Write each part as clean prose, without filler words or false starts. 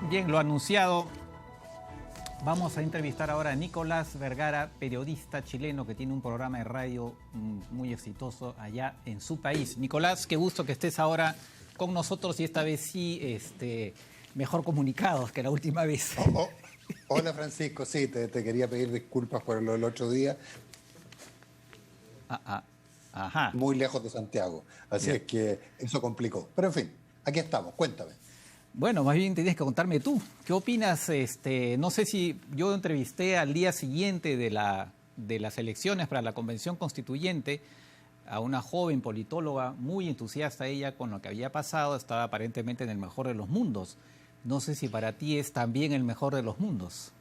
Bien, lo anunciado. Vamos a entrevistar ahora a Nicolás Vergara, periodista chileno que tiene un programa de radio muy exitoso allá en su país. Nicolás, qué gusto que estés ahora con nosotros y esta vez sí mejor comunicados que la última vez. Hola Francisco, sí, te quería pedir disculpas por lo del otro día, Ajá. muy lejos de Santiago, así Ya. es que eso complicó. Pero en fin, aquí estamos, cuéntame. Bueno, más bien tienes que contarme tú. ¿Qué opinas? No sé si yo entrevisté al día siguiente de las elecciones para la Convención Constituyente a una joven politóloga, muy entusiasta ella con lo que había pasado, estaba aparentemente en el mejor de los mundos. No sé si para ti es también el mejor de los mundos.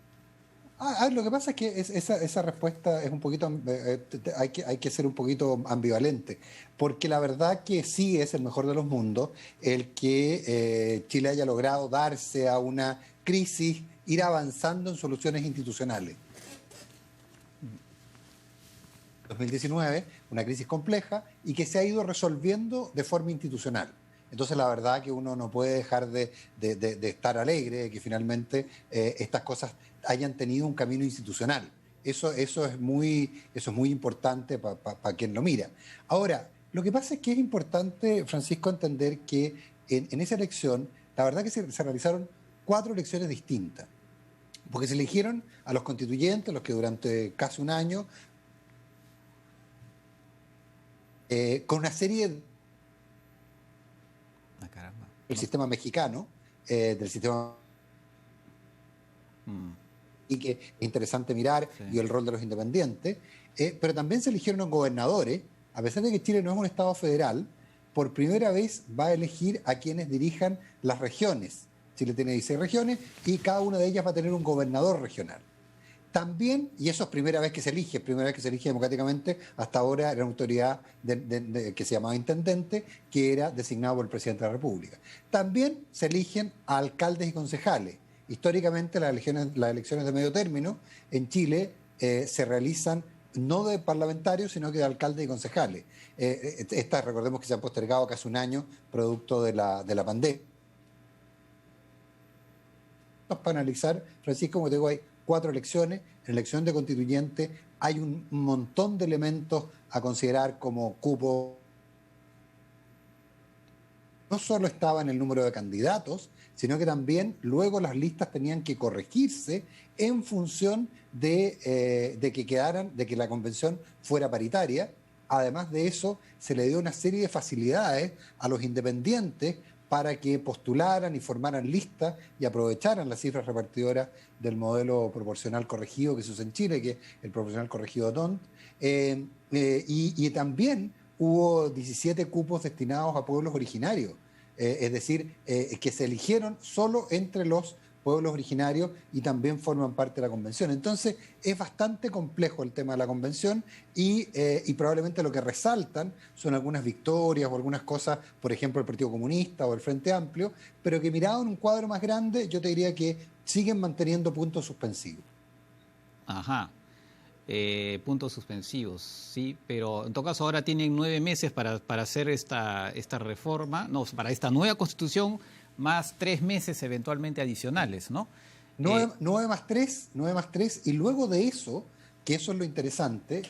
Lo que pasa es que esa respuesta es un poquito, hay que ser un poquito ambivalente, porque la verdad que sí es el mejor de los mundos el que Chile haya logrado darse a una crisis, ir avanzando en soluciones institucionales. 2019, una crisis compleja y que se ha ido resolviendo de forma institucional. Entonces, la verdad que uno no puede dejar de estar alegre de que finalmente estas cosas hayan tenido un camino institucional. Eso es muy importante para quien lo mira. Ahora, lo que pasa es que es importante, Francisco, entender que en esa elección, la verdad que se realizaron 4 elecciones distintas, porque se eligieron a los constituyentes, los que durante casi un año, con una serie Caramba. del sistema mexicano, del sistema y que es interesante mirar, Sí. y el rol de los independientes, pero también se eligieron a gobernadores, a pesar de que Chile no es un estado federal, por primera vez va a elegir a quienes dirijan las regiones. Chile tiene 16 regiones y cada una de ellas va a tener un gobernador regional. También, y eso es primera vez que se elige democráticamente, hasta ahora era una autoridad que se llamaba intendente, que era designado por el presidente de la República. También se eligen a alcaldes y concejales. Históricamente las elecciones de medio término en Chile se realizan no de parlamentarios, sino que de alcaldes y concejales. Estas, recordemos que se han postergado casi un año producto de la pandemia. Para analizar, Francisco, como te digo, hay 4 elecciones. En la elección de constituyente hay un montón de elementos a considerar como cupo. No solo estaba en el número de candidatos, sino que también luego las listas tenían que corregirse en función de que la convención fuera paritaria. Además de eso, se le dio una serie de facilidades a los independientes para que postularan y formaran listas y aprovecharan las cifras repartidoras del modelo proporcional corregido que se usa en Chile, que es el proporcional corregido DONT. Y también hubo 17 cupos destinados a pueblos originarios, es decir, que se eligieron solo entre los pueblos originarios y también forman parte de la convención. Entonces, es bastante complejo el tema de la convención y probablemente lo que resaltan son algunas victorias o algunas cosas, por ejemplo, el Partido Comunista o el Frente Amplio, pero que mirado en un cuadro más grande, yo te diría que siguen manteniendo puntos suspensivos. Ajá. Puntos suspensivos, sí, pero en todo caso ahora tienen 9 meses para hacer esta reforma, no, para esta nueva constitución, más 3 meses eventualmente adicionales, ¿no? 9 más 3, y luego de eso, que eso es lo interesante,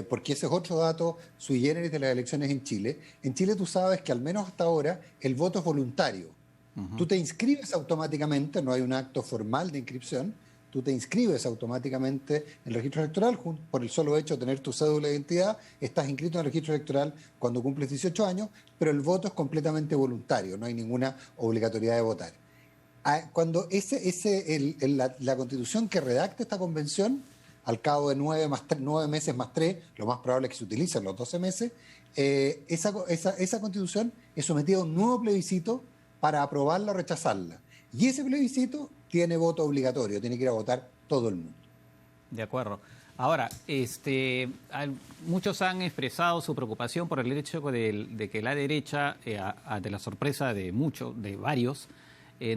porque ese es otro dato sui generis de las elecciones en Chile. En Chile tú sabes que al menos hasta ahora el voto es voluntario. Tú te inscribes automáticamente, no hay un acto formal de inscripción, tú te inscribes automáticamente en el registro electoral por el solo hecho de tener tu cédula de identidad, estás inscrito en el registro electoral cuando cumples 18 años, pero el voto es completamente voluntario, no hay ninguna obligatoriedad de votar. Cuando la constitución que redacta esta convención, al cabo de 9 meses más 3, lo más probable es que se utilicen los 12 meses, esa constitución es sometida a un nuevo plebiscito para aprobarla o rechazarla. Y ese plebiscito tiene voto obligatorio, tiene que ir a votar todo el mundo. De acuerdo. Ahora, muchos han expresado su preocupación por el hecho de que la derecha, ante la sorpresa de varios,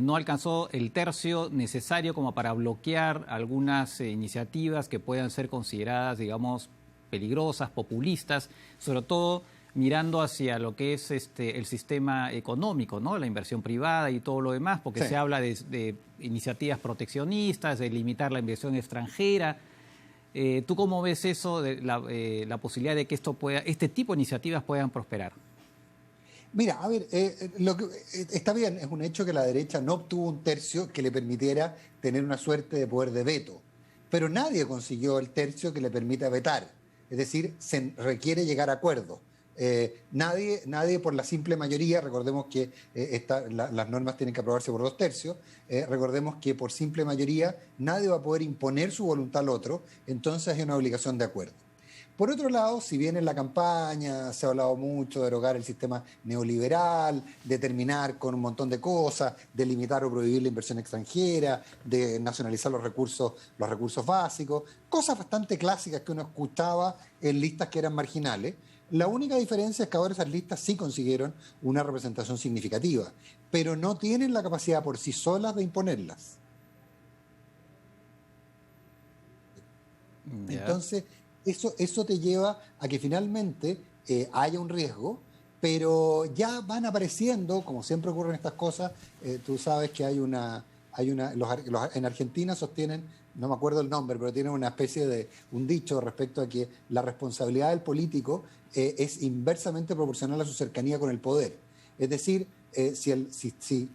no alcanzó el tercio necesario como para bloquear algunas iniciativas que puedan ser consideradas, digamos, peligrosas, populistas, sobre todo mirando hacia lo que es el sistema económico, ¿no? La inversión privada y todo lo demás, porque se habla de iniciativas proteccionistas, de limitar la inversión extranjera. ¿Tú cómo ves eso, de la posibilidad de que este tipo de iniciativas puedan prosperar? Mira, a ver, está bien, es un hecho que la derecha no obtuvo un tercio que le permitiera tener una suerte de poder de veto, pero nadie consiguió el tercio que le permita vetar, es decir, se requiere llegar a acuerdos. Nadie por la simple mayoría, recordemos que las normas tienen que aprobarse por 2/3, recordemos que por simple mayoría nadie va a poder imponer su voluntad al otro, entonces hay una obligación de acuerdo. Por otro lado, si bien en la campaña se ha hablado mucho de derogar el sistema neoliberal, de terminar con un montón de cosas, de limitar o prohibir la inversión extranjera, de nacionalizar los recursos básicos, cosas bastante clásicas que uno escuchaba en listas que eran marginales, la única diferencia es que ahora esas listas sí consiguieron una representación significativa, pero no tienen la capacidad por sí solas de imponerlas. Entonces, eso te lleva a que finalmente haya un riesgo, pero ya van apareciendo, como siempre ocurre en estas cosas, tú sabes que en Argentina sostienen, no me acuerdo el nombre, pero tienen una especie de un dicho respecto a que la responsabilidad del político es inversamente proporcional a su cercanía con el poder. Es decir, si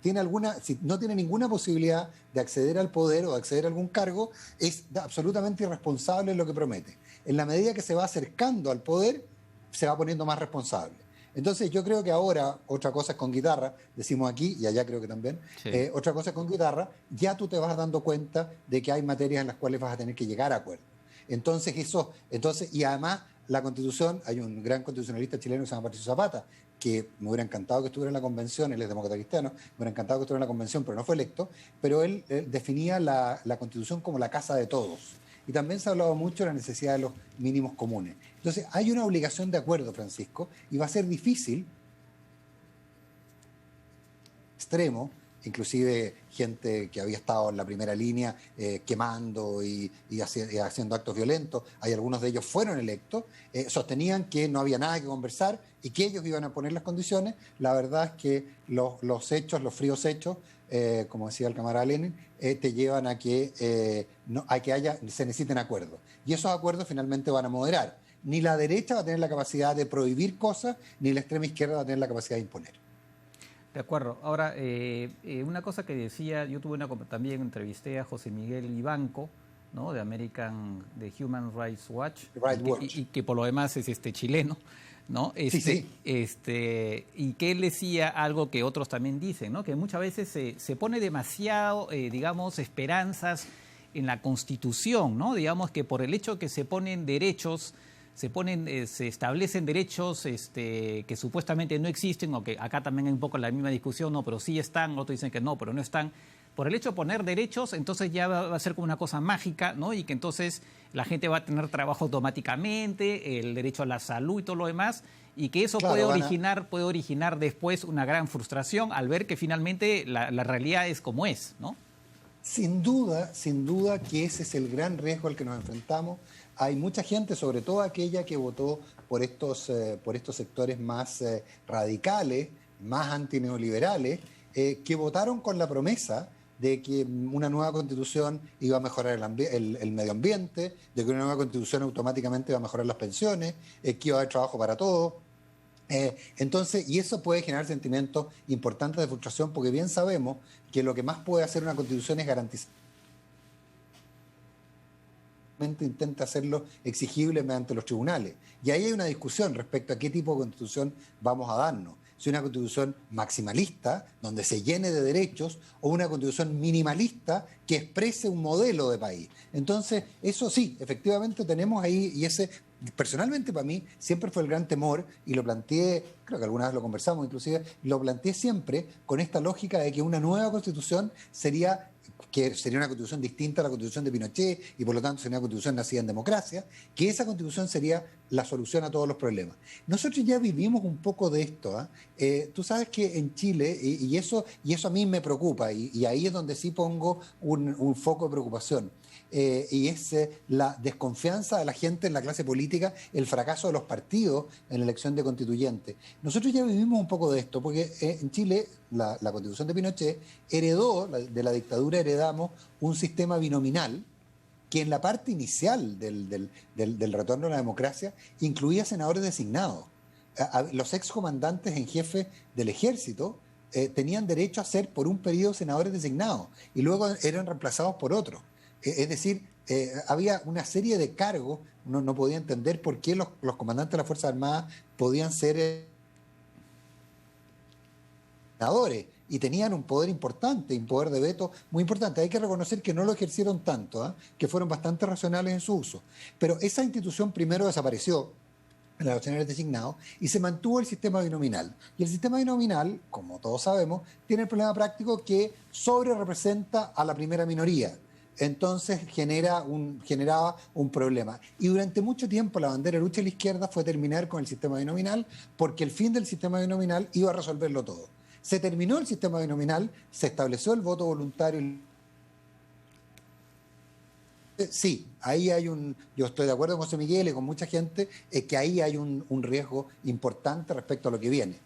no tiene ninguna posibilidad de acceder al poder o de acceder a algún cargo, es absolutamente irresponsable en lo que promete. En la medida que se va acercando al poder, se va poniendo más responsable. Entonces yo creo que ahora, otra cosa es con guitarra, decimos aquí, y allá creo que también, sí. Otra cosa es con guitarra, ya tú te vas dando cuenta de que hay materias en las cuales vas a tener que llegar a acuerdo. Y además la Constitución, hay un gran constitucionalista chileno que se llama Patricio Zapata, que me hubiera encantado que estuviera en la convención, él es demócrata cristiano, me hubiera encantado que estuviera en la convención, pero no fue electo, pero él definía la Constitución como la casa de todos. Y también se ha hablado mucho de la necesidad de los mínimos comunes. Entonces, hay una obligación de acuerdo, Francisco, y va a ser difícil, extremo, inclusive gente que había estado en la primera línea quemando y haciendo actos violentos, hay algunos de ellos fueron electos, sostenían que no había nada que conversar y que ellos iban a poner las condiciones. La verdad es que los fríos hechos, como decía el camarada Lenin, te llevan a que se necesiten acuerdos. Y esos acuerdos finalmente van a moderar. Ni la derecha va a tener la capacidad de prohibir cosas, ni la extrema izquierda va a tener la capacidad de imponer. De acuerdo. Ahora, una cosa que decía, yo también entrevisté a José Miguel Ibanco, ¿no? de Human Rights Watch, y que por lo demás es chileno, ¿no? Sí. Y que él decía algo que otros también dicen, ¿no? Que muchas veces se pone demasiado, esperanzas en la Constitución, ¿no? Digamos que por el hecho que se ponen derechos, se establecen derechos que supuestamente no existen, o que acá también hay un poco la misma discusión, no, pero sí están, otros dicen que no, pero no están. Por el hecho de poner derechos, entonces ya va a ser como una cosa mágica, ¿no? Y que entonces la gente va a tener trabajo automáticamente, el derecho a la salud y todo lo demás, y que eso puede originar después una gran frustración al ver que finalmente la realidad es como es, ¿no? Sin duda que ese es el gran riesgo al que nos enfrentamos. Hay mucha gente, sobre todo aquella que votó por estos sectores más radicales, más antineoliberales, que votaron con la promesa de que una nueva constitución iba a mejorar el medio ambiente, de que una nueva constitución automáticamente iba a mejorar las pensiones, que iba a haber trabajo para todos. Entonces, y eso puede generar sentimientos importantes de frustración, porque bien sabemos que lo que más puede hacer una constitución es garantizar, intenta hacerlo exigible mediante los tribunales. Y ahí hay una discusión respecto a qué tipo de constitución vamos a darnos. Si una constitución maximalista, donde se llene de derechos, o una constitución minimalista que exprese un modelo de país. Entonces, eso sí, efectivamente tenemos ahí, y ese, personalmente para mí, siempre fue el gran temor, y lo planteé creo que alguna vez lo conversamos, inclusive lo planteé siempre con esta lógica de que una nueva constitución sería una constitución distinta a la constitución de Pinochet y por lo tanto sería una constitución nacida en democracia, que esa constitución sería la solución a todos los problemas. Nosotros ya vivimos un poco de esto. Tú sabes que en Chile, y eso a mí me preocupa, y ahí es donde sí pongo un foco de preocupación. Y es la desconfianza de la gente en la clase política, el fracaso de los partidos en la elección de constituyentes. Nosotros ya vivimos un poco de esto, porque en Chile la constitución de Pinochet heredó, de la dictadura heredamos un sistema binominal que en la parte inicial del retorno a la democracia incluía senadores designados. Los excomandantes en jefe del ejército tenían derecho a ser por un periodo senadores designados y luego eran reemplazados por otros. Es decir, había una serie de cargos, uno no podía entender por qué los comandantes de las Fuerzas Armadas podían ser senadores y tenían un poder importante, un poder de veto muy importante. Hay que reconocer que no lo ejercieron tanto, que fueron bastante racionales en su uso. Pero esa institución primero desapareció en los senadores designados y se mantuvo el sistema binominal. Y el sistema binominal, como todos sabemos, tiene el problema práctico que sobrerepresenta a la primera minoría. Entonces generaba un problema. Y durante mucho tiempo la bandera de lucha de la izquierda fue terminar con el sistema binominal porque el fin del sistema binominal iba a resolverlo todo. Se terminó el sistema binominal, se estableció el voto voluntario. Sí, ahí yo estoy de acuerdo con José Miguel y con mucha gente, que ahí hay un riesgo importante respecto a lo que viene.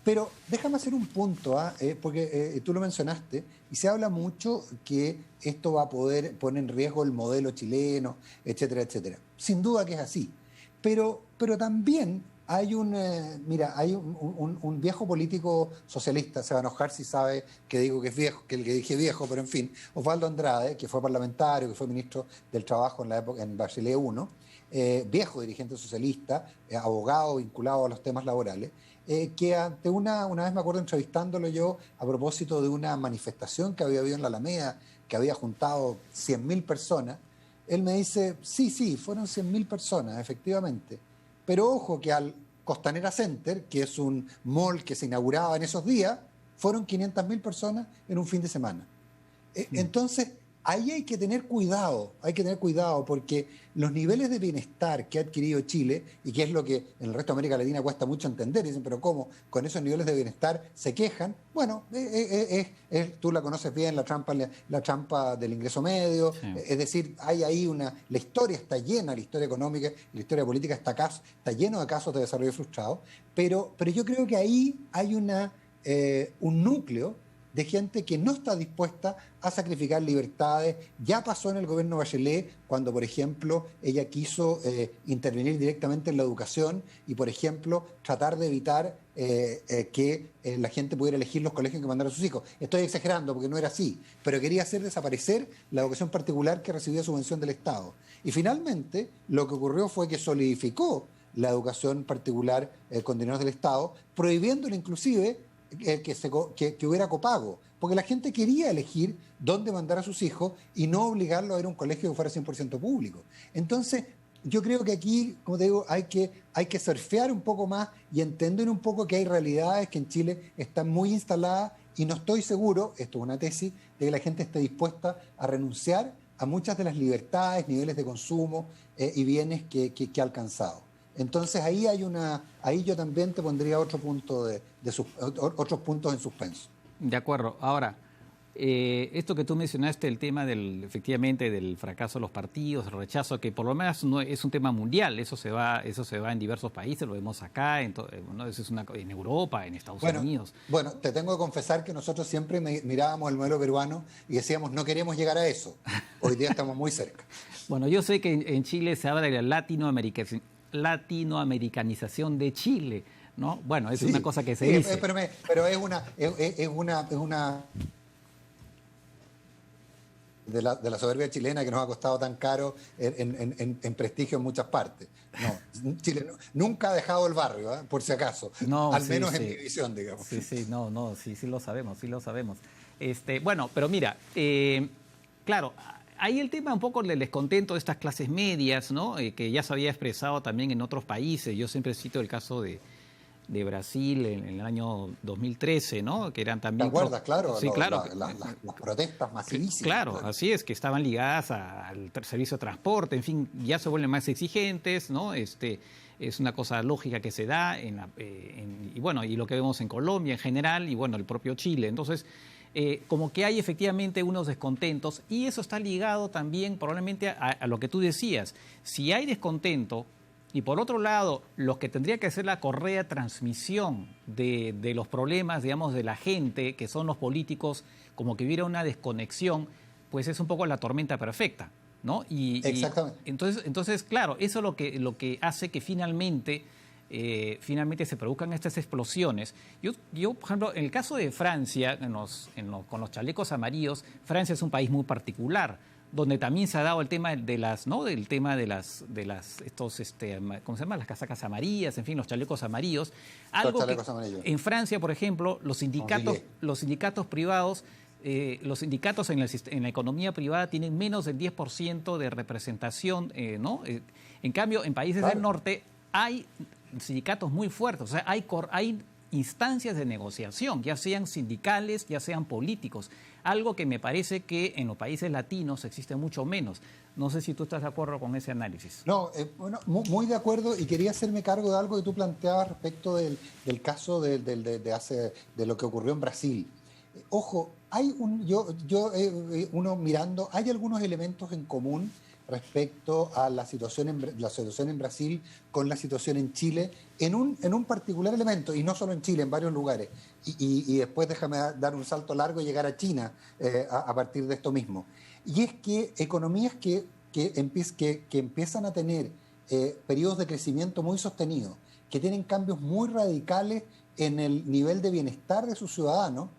Pero déjame hacer un punto, porque tú lo mencionaste, y se habla mucho que esto va a poder poner en riesgo el modelo chileno, etcétera, etcétera. Sin duda que es así. Pero también hay un viejo político socialista, se va a enojar si sabe que digo que es viejo, que dije viejo, pero en fin, Osvaldo Andrade, que fue parlamentario, que fue ministro del Trabajo en la época, en Bachelet I, viejo dirigente socialista, abogado vinculado a los temas laborales, que ante una vez me acuerdo entrevistándolo yo a propósito de una manifestación que había habido en la Alameda, que había juntado 100.000 personas, él me dice, sí, fueron 100.000 personas, efectivamente, pero ojo que al Costanera Center, que es un mall que se inauguraba en esos días, fueron 500.000 personas en un fin de semana. Entonces, ahí hay que tener cuidado porque los niveles de bienestar que ha adquirido Chile, y que es lo que en el resto de América Latina cuesta mucho entender, dicen, pero ¿cómo? Con esos niveles de bienestar se quejan. Bueno, tú la conoces bien, la trampa del ingreso medio, sí. Es decir, hay ahí la historia está llena, la historia económica, la historia política está lleno de casos de desarrollo frustrado, pero yo creo que ahí hay un núcleo de gente que no está dispuesta a sacrificar libertades. Ya pasó en el gobierno Bachelet cuando, por ejemplo, ella quiso intervenir directamente en la educación y, por ejemplo, tratar de evitar que la gente pudiera elegir los colegios en que mandar a sus hijos. Estoy exagerando porque no era así, pero quería hacer desaparecer la educación particular que recibía subvención del Estado. Y finalmente lo que ocurrió fue que solidificó la educación particular con dineros del Estado, prohibiéndole inclusive que hubiera copago, porque la gente quería elegir dónde mandar a sus hijos y no obligarlo a ir a un colegio que fuera 100% público. Entonces, yo creo que aquí, como te digo, hay que surfear un poco más y entender un poco que hay realidades que en Chile están muy instaladas y no estoy seguro, esto es una tesis, de que la gente esté dispuesta a renunciar a muchas de las libertades, niveles de consumo y bienes que ha alcanzado. Entonces ahí yo también te pondría otros puntos en suspenso. De acuerdo. Ahora, esto que tú mencionaste, el tema efectivamente del fracaso de los partidos, el rechazo, que por lo menos no es un tema mundial, eso se va en diversos países, lo vemos acá, en Europa, en Estados Unidos. Bueno, te tengo que confesar que nosotros siempre mirábamos el modelo peruano y decíamos, no queremos llegar a eso. Hoy día estamos muy cerca. Bueno, yo sé que en Chile se habla de la latinoamericanización de Chile, ¿no? Bueno, es una cosa que se dice. Pero es una de la soberbia chilena que nos ha costado tan caro en prestigio en muchas partes. No, Chile nunca ha dejado el barrio, por si acaso, al menos en mi visión, digamos. Sí, lo sabemos. Bueno, pero mira, claro, hay el tema un poco del descontento de estas clases medias, ¿no? Que ya se había expresado también en otros países. Yo siempre cito el caso de de Brasil en el año 2013, ¿no? Que eran ¿Te también... acuerdas? Claro, Sí, claro. las protestas masivísimas. Claro, así es, que estaban ligadas al servicio de transporte, en fin, ya se vuelven más exigentes, ¿no? Es una cosa lógica que se da y bueno, y lo que vemos en Colombia en general y bueno, el propio Chile. Entonces, como que hay efectivamente unos descontentos y eso está ligado también probablemente a lo que tú decías. Si hay descontento y por otro lado, los que tendría que hacer la correa transmisión de los problemas, digamos, de la gente, que son los políticos, como que hubiera una desconexión, pues es un poco la tormenta perfecta, ¿no? Exactamente. Entonces, claro, eso es lo que hace que finalmente se produzcan estas explosiones. Yo, por ejemplo, en el caso de Francia, con los chalecos amarillos, Francia es un país muy particular, donde también se ha dado el tema de las, ¿no? Del tema de las estos, ¿cómo se llama? Las casacas amarillas, en fin, los chalecos amarillos. Algo Los chalecos amarillos. En Francia, por ejemplo, los sindicatos privados, los sindicatos en la economía privada tienen menos del 10% de representación, ¿no? En cambio, en países del norte hay sindicatos muy fuertes, o sea, hay instancias de negociación, ya sean sindicales, ya sean políticos, algo que me parece que en los países latinos existe mucho menos. No sé si tú estás de acuerdo con ese análisis. No, bueno, muy de acuerdo, y quería hacerme cargo de algo que tú planteabas respecto del caso de lo que ocurrió en Brasil. Ojo, uno mirando, hay algunos elementos en común respecto a la situación en Brasil con la situación en Chile, en un particular elemento, y no solo en Chile, en varios lugares. Y después déjame dar un salto largo y llegar a China a partir de esto mismo. Y es que economías que empiezan a tener periodos de crecimiento muy sostenidos, que tienen cambios muy radicales en el nivel de bienestar de sus ciudadanos,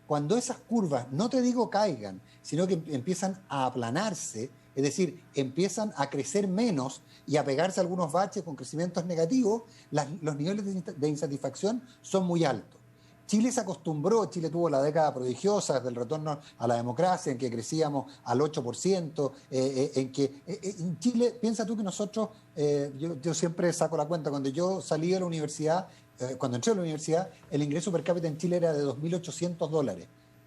cuando esas curvas, no te digo caigan, sino que empiezan a aplanarse, es decir, empiezan a crecer menos y a pegarse a algunos baches con crecimientos negativos, los niveles de insatisfacción son muy altos. Chile se acostumbró, Chile tuvo la década prodigiosa del retorno a la democracia, en que crecíamos al 8%, en Chile, piensa tú que nosotros, yo siempre saco la cuenta, cuando yo salí de la universidad, cuando entré a la universidad, el ingreso per cápita en Chile era de $2.800,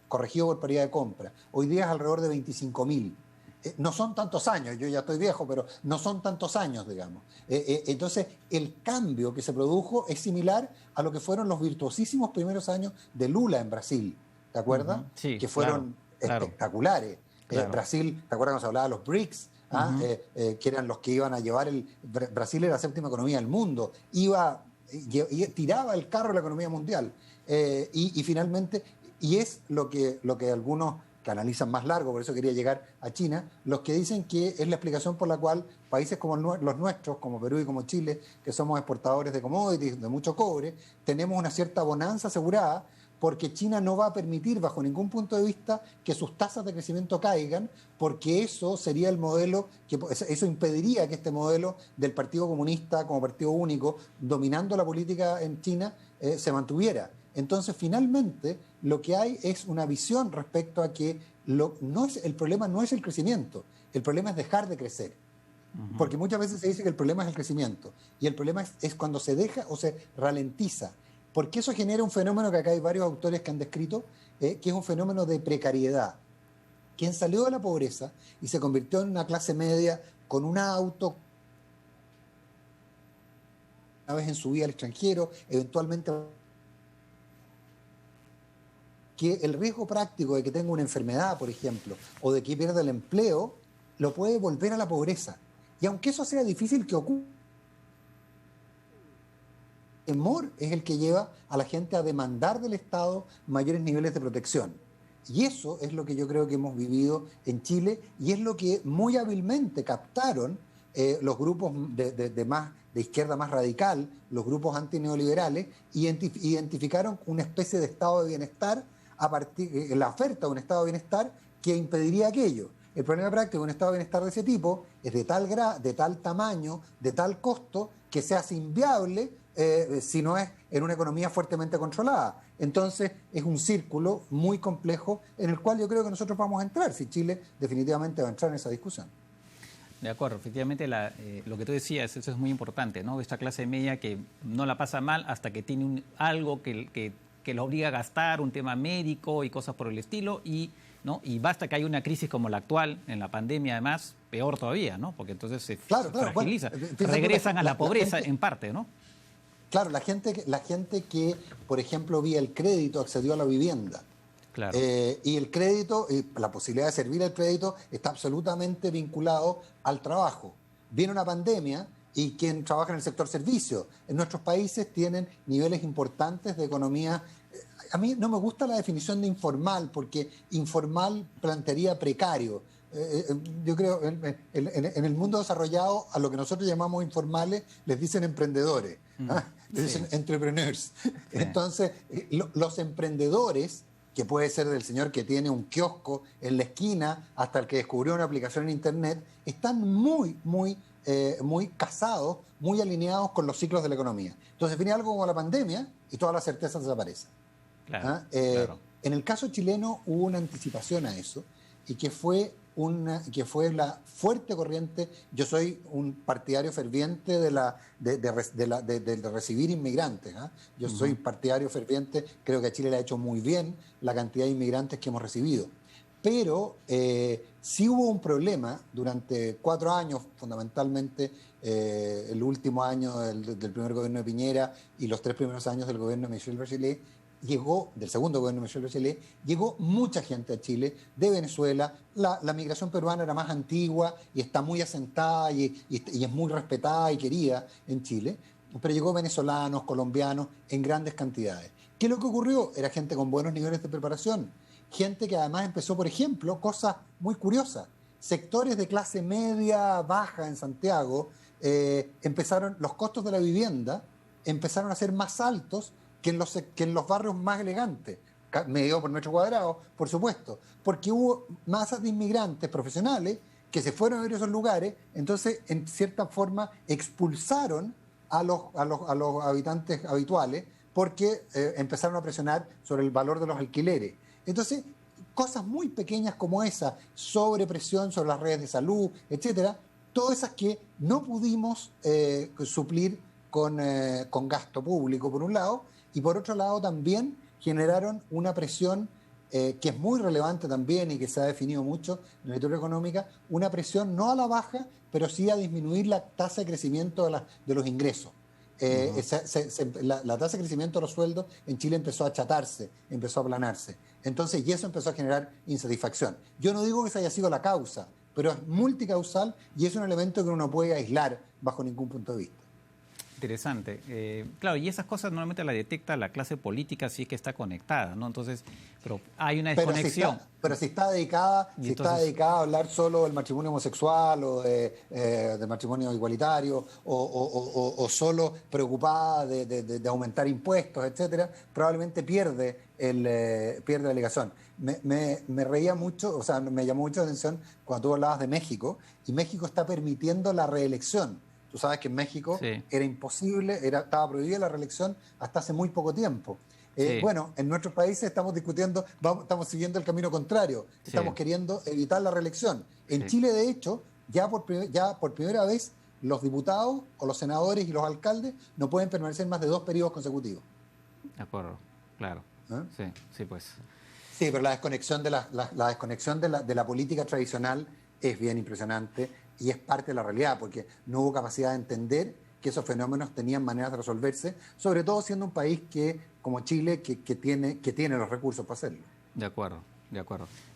corregido por paridad de compra. Hoy día es alrededor de 25.000. No son tantos años, yo ya estoy viejo, pero no son tantos años, digamos. Entonces, el cambio que se produjo es similar a lo que fueron los virtuosísimos primeros años de Lula en Brasil, ¿te acuerdas? Sí, que fueron espectaculares. Claro. Brasil, ¿te acuerdas cuando se hablaba de los BRICS? Que eran los que iban a llevar Brasil era la séptima economía del mundo, tiraba el carro de la economía mundial. Y finalmente, y es lo que algunos que analizan más largo, por eso quería llegar a China, los que dicen que es la explicación por la cual países como los nuestros, como Perú y como Chile, que somos exportadores de commodities, de mucho cobre, tenemos una cierta bonanza asegurada, porque China no va a permitir bajo ningún punto de vista que sus tasas de crecimiento caigan, porque eso sería el modelo, eso impediría que este modelo del Partido Comunista como partido único, dominando la política en China, se mantuviera. Entonces, finalmente, lo que hay es una visión respecto a que el problema no es el crecimiento, el problema es dejar de crecer. Porque muchas veces se dice que el problema es el crecimiento, y el problema es cuando se deja o se ralentiza, porque eso genera un fenómeno que acá hay varios autores que han descrito, que es un fenómeno de precariedad. Quien salió de la pobreza y se convirtió en una clase media con un auto, una vez en su vida al extranjero, eventualmente que el riesgo práctico de que tenga una enfermedad, por ejemplo, o de que pierda el empleo, lo puede volver a la pobreza. Y aunque eso sea difícil que ocurra, el temor es el que lleva a la gente a demandar del Estado mayores niveles de protección. Y eso es lo que yo creo que hemos vivido en Chile, y es lo que muy hábilmente captaron los grupos de izquierda más radical, los grupos antineoliberales, identificaron una especie de estado de bienestar la oferta de un estado de bienestar que impediría aquello. El problema práctico de un estado de bienestar de ese tipo es de tal tamaño, de tal costo, que se hace inviable si no es en una economía fuertemente controlada. Entonces es un círculo muy complejo en el cual yo creo que nosotros vamos a entrar, si Chile definitivamente va a entrar en esa discusión. De acuerdo, efectivamente lo que tú decías, eso es muy importante, ¿no? Esta clase media que no la pasa mal hasta que tiene algo que lo obliga a gastar, un tema médico y cosas por el estilo, ¿no? Y basta que haya una crisis como la actual, en la pandemia además, peor todavía, ¿no? Porque entonces se fragiliza, bueno, regresan a la pobreza en parte, ¿no? Claro, la gente que, por ejemplo, vía el crédito accedió a la vivienda. Claro. Y el crédito, la posibilidad de servir el crédito está absolutamente vinculado al trabajo. Viene una pandemia y quien trabaja en el sector servicio en nuestros países tienen niveles importantes de economía. A mí no me gusta la definición de informal porque informal plantearía precario. Yo creo en el mundo desarrollado a lo que nosotros llamamos informales les dicen emprendedores, les dicen entrepreneurs. Entonces los emprendedores, que puede ser del señor que tiene un kiosco en la esquina hasta el que descubrió una aplicación en internet, están muy casados, muy alineados con los ciclos de la economía. Entonces viene algo como la pandemia y toda la certeza desaparece. Claro, claro. En el caso chileno hubo una anticipación a eso y que fue la fuerte corriente. Yo soy un partidario ferviente de recibir inmigrantes. Yo soy partidario ferviente, creo que a Chile le ha hecho muy bien la cantidad de inmigrantes que hemos recibido. Pero sí hubo un problema durante 4 años, fundamentalmente el último año del primer gobierno de Piñera y los 3 primeros años del gobierno de Michelle Bachelet, del segundo gobierno de Michelle Bachelet, llegó mucha gente a Chile de Venezuela. La migración peruana era más antigua y está muy asentada y es muy respetada y querida en Chile, pero llegó venezolanos, colombianos en grandes cantidades. ¿Qué es lo que ocurrió? Era gente con buenos niveles de preparación, gente que además empezó, por ejemplo, cosas muy curiosas, sectores de clase media, baja en Santiago, los costos de la vivienda empezaron a ser más altos que en los barrios más elegantes, medido por metro cuadrado, por supuesto, porque hubo masas de inmigrantes profesionales que se fueron a ver esos lugares, entonces en cierta forma expulsaron a los habitantes habituales porque empezaron a presionar sobre el valor de los alquileres. Entonces, cosas muy pequeñas como esa, sobrepresión sobre las redes de salud, etcétera, todas esas que no pudimos suplir con gasto público, por un lado, y por otro lado también generaron una presión que es muy relevante también y que se ha definido mucho en la teoría económica, una presión no a la baja, pero sí a disminuir la tasa de crecimiento de los ingresos. La tasa de crecimiento de los sueldos en Chile empezó a achatarse, empezó a aplanarse. Entonces, y eso empezó a generar insatisfacción. Yo no digo que esa haya sido la causa, pero es multicausal y es un elemento que uno no puede aislar bajo ningún punto de vista. Interesante. Claro, y esas cosas normalmente las detecta la clase política si es que está conectada, ¿no? Entonces, pero hay una desconexión. Pero si está dedicada a hablar solo del matrimonio homosexual o del matrimonio igualitario o solo preocupada de aumentar impuestos, etcétera, probablemente pierde la ligación. Me reía mucho, o sea, me llamó mucho la atención cuando tú hablabas de México, y México está permitiendo la reelección. Tú sabes que en México era imposible, estaba prohibida la reelección hasta hace muy poco tiempo. Bueno, en nuestros países estamos discutiendo, estamos siguiendo el camino contrario. Estamos queriendo evitar la reelección. En Chile, de hecho, ya por primera vez, los diputados o los senadores y los alcaldes no pueden permanecer más de 2 periodos consecutivos. De acuerdo, claro. Sí, pues. Sí, pero la desconexión de la política tradicional es bien impresionante. Y es parte de la realidad, porque no hubo capacidad de entender que esos fenómenos tenían maneras de resolverse, sobre todo siendo un país como Chile, que tiene los recursos para hacerlo. De acuerdo.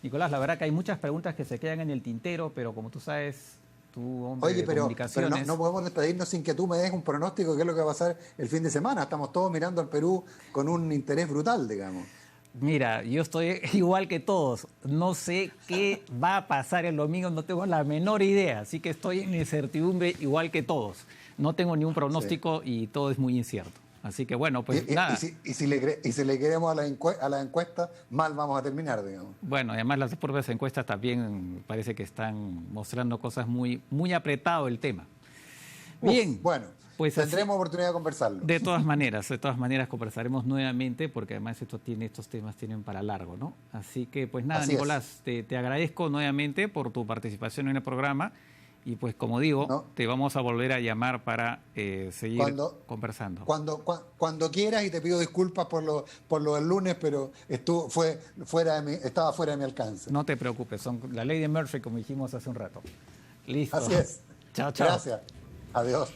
Nicolás, la verdad que hay muchas preguntas que se quedan en el tintero, pero como tú sabes, tú, hombre de comunicaciones... Pero no podemos despedirnos sin que tú me des un pronóstico de qué es lo que va a pasar el fin de semana. Estamos todos mirando al Perú con un interés brutal, digamos. Mira, yo estoy igual que todos. No sé qué va a pasar el domingo, no tengo la menor idea. Así que estoy en incertidumbre igual que todos. No tengo ni un pronóstico y todo es muy incierto. Así que bueno, pues nada. Y si le queremos a la encuesta, mal vamos a terminar, digamos. Bueno, además las propias encuestas también parece que están mostrando cosas muy apretado el tema. Bien. Bueno. Pues tendremos oportunidad de conversarlo. De todas maneras conversaremos nuevamente porque además estos temas tienen para largo, ¿no? Así que pues nada, Nicolás, te agradezco nuevamente por tu participación en el programa Y pues como digo, ¿no? te vamos a volver a llamar para seguir conversando. Cuando quieras, y te pido disculpas por lo del lunes, pero estaba fuera de mi alcance. No te preocupes, son la ley de Murphy, como dijimos hace un rato. Listo. Así es. Chao, chao. Gracias. Adiós.